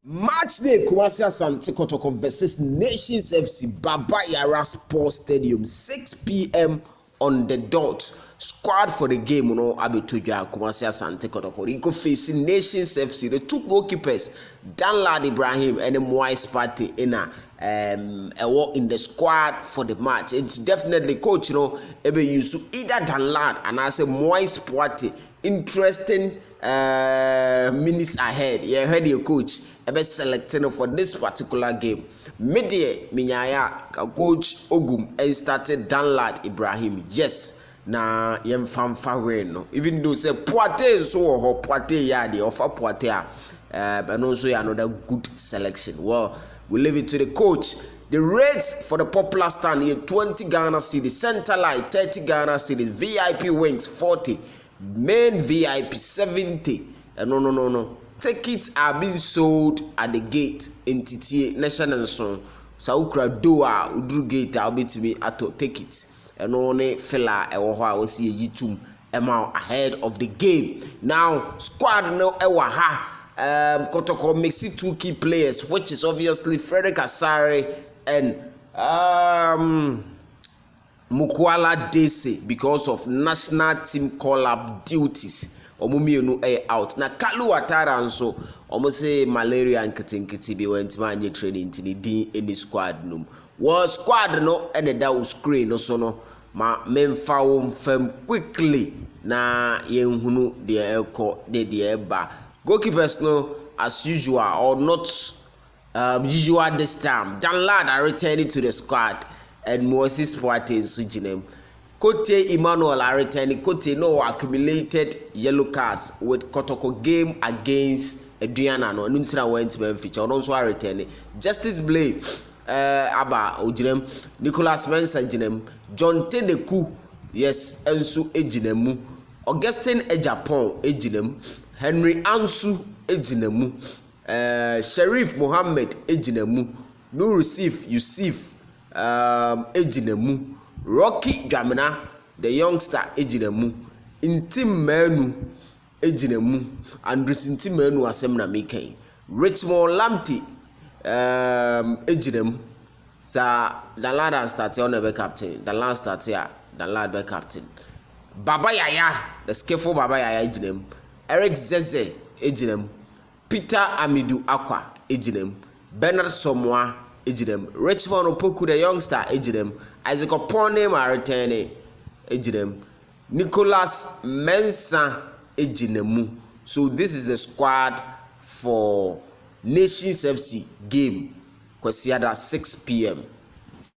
Match day Kumasi Asante Kotoko versus Nations FC Baba Yara Sports Stadium 6 p.m. on the dot. Squad for the game, Abituja Kumasi Asante Kotoko. They go facing Nations FC. The two goalkeepers, Danlad Ibrahim and Moise Party in the squad for the match. It's definitely coach, ebe use either Danlad and I say Moise Party. Interesting minutes ahead. You heard your coach ebe selecting for this particular game. Media minyaya coach Ogum and started Danlad Ibrahim. Yes. Na yem famfa we no. Even though say Poate so ho Poate ya the offer Poate and also another good selection. Well, we leave it to the coach. The rates for the popular stand here 20 Ghana cedis, center light 30 Ghana cedis, VIP wings 40, main VIP 70. No. Tickets are being sold at the gate in TTA National Song. Saukra doa udru gate I'll be to me at tickets. And only fella I will see a yitum amount ahead of the game. Now squad no ewa ha. Kotoko makes it two key players, which is obviously Frederick Asare and Mukwala Dese because of national team call-up duties. Omumienu out. Na Kalu Watara nso say malaria and kitinkiti be went manje training in the squad num. Well, squad no and da screen no so no ma memfa wo fam quickly na yenhunu de eko de eba. Goalkeepers no as usual or not usual this time. Danlad are returning to the squad and Moses Poate Sujinem. Kote Emmanuel are returning. Kote no accumulated yellow cards with Kotoko game against Adriana no Nuntina went to feature also are returning. Justice Blay Aba Ojinem, Nicholas Mensah Jinem, John Teneku, yes, Ensu Ejinemu, Augustine Ejapon Ejinem, Henry Ansu Ejinemu, Sharif Mohammed Ejinemu, Nur Yusuf Ejinemu, Rocky Jamina, the youngster Ejinemu, Intim Menu Ejinemu, Andres Intim Menu Asemna Mike, Richmond Lamptey Ejinem, sa Danlad started on the captain, Danlad started here, Danlad be captain. Baba Yaya, the skillful Baba Yaya Ejinem, Eric Zeze Ejinem, Peter Amidou Akwa Ejinem, Bernard Somwa Ejinem, Richmond Opoku the youngster Ejinem, Isaac Opone are returning Ejinem, Nicholas Mensah Ejinemu. So this is the squad for Nations FC game Kwesiada 6 p.m.